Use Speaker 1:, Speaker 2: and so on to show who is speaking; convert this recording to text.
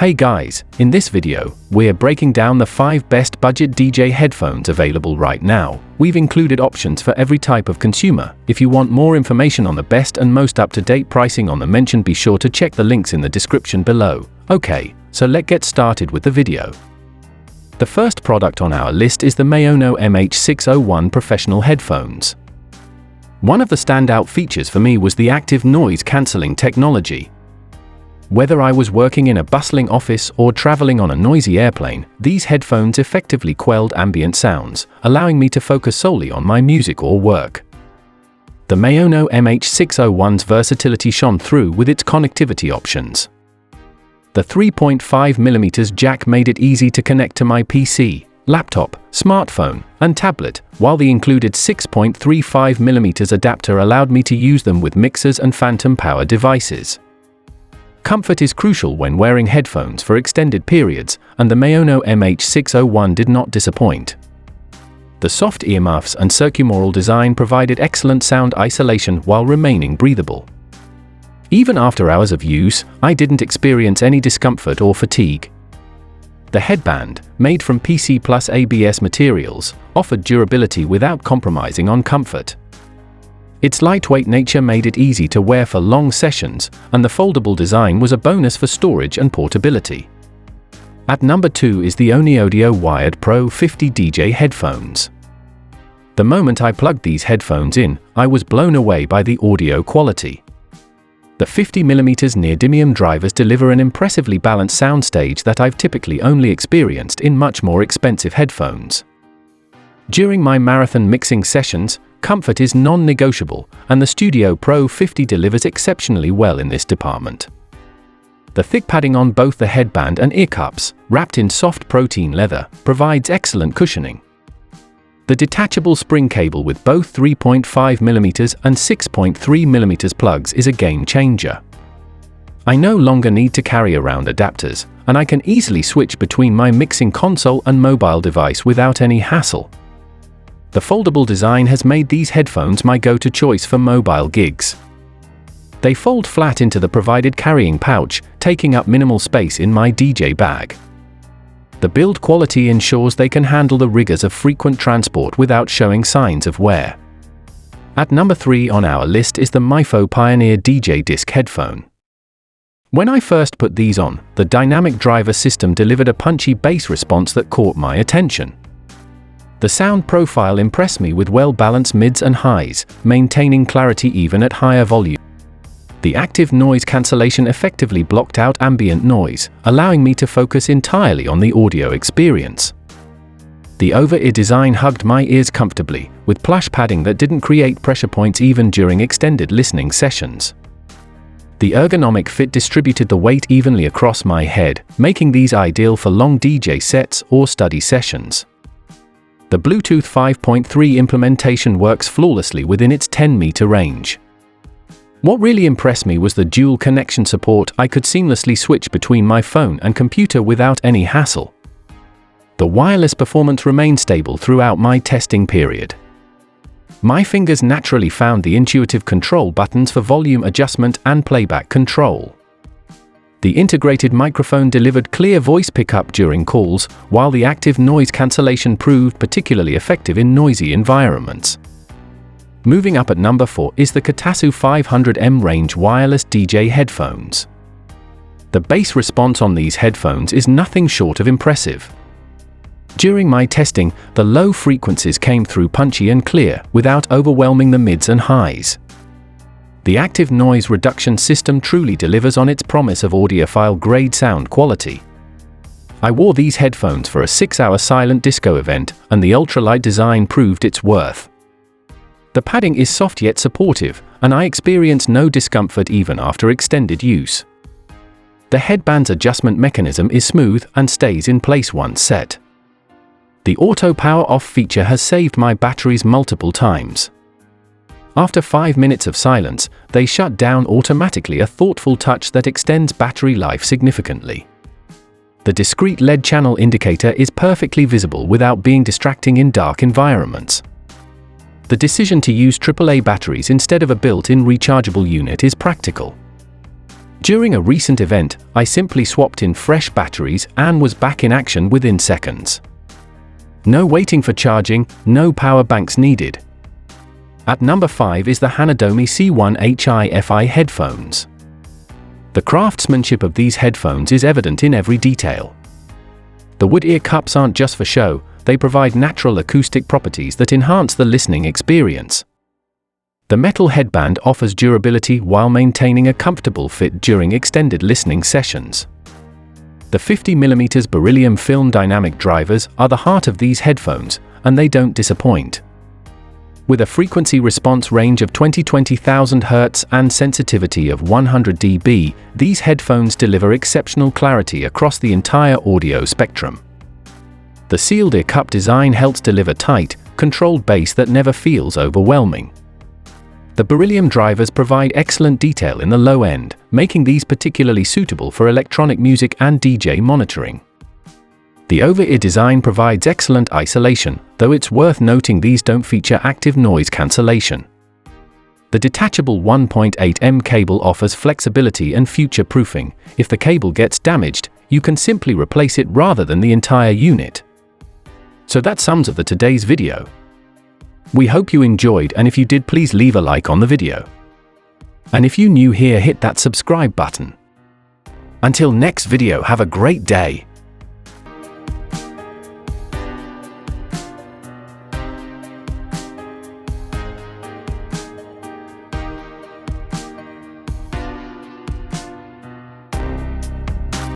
Speaker 1: Hey guys, in this video, we're breaking down the 5 best budget DJ headphones available right now. We've included options for every type of consumer. If you want more information on the best and most up-to-date pricing on the mention, be sure to check the links in the description below. Okay, so let's get started with the video. The first product on our list is the Maono MH601 professional headphones. One of the standout features for me was the active noise cancelling technology. Whether I was working in a bustling office or traveling on a noisy airplane, these headphones effectively quelled ambient sounds, allowing me to focus solely on my music or work. The Maono MH601's versatility shone through with its connectivity options. The 3.5mm jack made it easy to connect to my PC, laptop, smartphone, and tablet, while the included 6.35mm adapter allowed me to use them with mixers and phantom power devices. Comfort is crucial when wearing headphones for extended periods, and the Maono MH601 did not disappoint. The soft earmuffs and circumaural design provided excellent sound isolation while remaining breathable. Even after hours of use, I didn't experience any discomfort or fatigue. The headband, made from PC plus ABS materials, offered durability without compromising on comfort. Its lightweight nature made it easy to wear for long sessions, and the foldable design was a bonus for storage and portability. At number 2 is the Oneodio Wired Pro 50 DJ headphones. The moment I plugged these headphones in, I was blown away by the audio quality. The 50mm neodymium drivers deliver an impressively balanced soundstage that I've typically only experienced in much more expensive headphones. During my marathon mixing sessions, comfort is non-negotiable, and the Studio Pro 50 delivers exceptionally well in this department. The thick padding on both the headband and ear cups, wrapped in soft protein leather, provides excellent cushioning. The detachable spring cable with both 3.5mm and 6.3mm plugs is a game changer. I no longer need to carry around adapters, and I can easily switch between my mixing console and mobile device without any hassle. The foldable design has made these headphones my go-to choice for mobile gigs. They fold flat into the provided carrying pouch, taking up minimal space in my DJ bag. The build quality ensures they can handle the rigors of frequent transport without showing signs of wear. At number 3 on our list is the Mifo Pioneer DJ Disc headphone. When I first put these on, the dynamic driver system delivered a punchy bass response that caught my attention. The sound profile impressed me with well-balanced mids and highs, maintaining clarity even at higher volume. The active noise cancellation effectively blocked out ambient noise, allowing me to focus entirely on the audio experience. The over-ear design hugged my ears comfortably, with plush padding that didn't create pressure points even during extended listening sessions. The ergonomic fit distributed the weight evenly across my head, making these ideal for long DJ sets or study sessions. The Bluetooth 5.3 implementation works flawlessly within its 10-meter range. What really impressed me was the dual connection support. I could seamlessly switch between my phone and computer without any hassle. The wireless performance remained stable throughout my testing period. My fingers naturally found the intuitive control buttons for volume adjustment and playback control. The integrated microphone delivered clear voice pickup during calls, while the active noise cancellation proved particularly effective in noisy environments. Moving up at number 4 is the CATASSU 500M range wireless DJ headphones. The bass response on these headphones is nothing short of impressive. During my testing, the low frequencies came through punchy and clear, without overwhelming the mids and highs. The active noise reduction system truly delivers on its promise of audiophile-grade sound quality. I wore these headphones for a 6-hour silent disco event, and the ultralight design proved its worth. The padding is soft yet supportive, and I experienced no discomfort even after extended use. The headband's adjustment mechanism is smooth and stays in place once set. The auto power off feature has saved my batteries multiple times. After 5 minutes of silence, they shut down automatically, a thoughtful touch that extends battery life significantly. The discrete LED channel indicator is perfectly visible without being distracting in dark environments. The decision to use AAA batteries instead of a built-in rechargeable unit is practical. During a recent event, I simply swapped in fresh batteries and was back in action within seconds. No waiting for charging, no power banks needed. At number 5 is the HANADOMI C1 HI-FI headphones. The craftsmanship of these headphones is evident in every detail. The wood ear cups aren't just for show, they provide natural acoustic properties that enhance the listening experience. The metal headband offers durability while maintaining a comfortable fit during extended listening sessions. The 50mm beryllium film dynamic drivers are the heart of these headphones, and they don't disappoint. With a frequency response range of 20,000 Hz and sensitivity of 100 dB, these headphones deliver exceptional clarity across the entire audio spectrum. The sealed ear cup design helps deliver tight, controlled bass that never feels overwhelming. The beryllium drivers provide excellent detail in the low end, making these particularly suitable for electronic music and DJ monitoring. The over-ear design provides excellent isolation, though it's worth noting these don't feature active noise cancellation. The detachable 1.8mm cable offers flexibility and future-proofing. If the cable gets damaged, you can simply replace it rather than the entire unit. So that sums up today's video. We hope you enjoyed, and if you did, please leave a like on the video. And if you're new here, hit that subscribe button. Until next video, have a great day.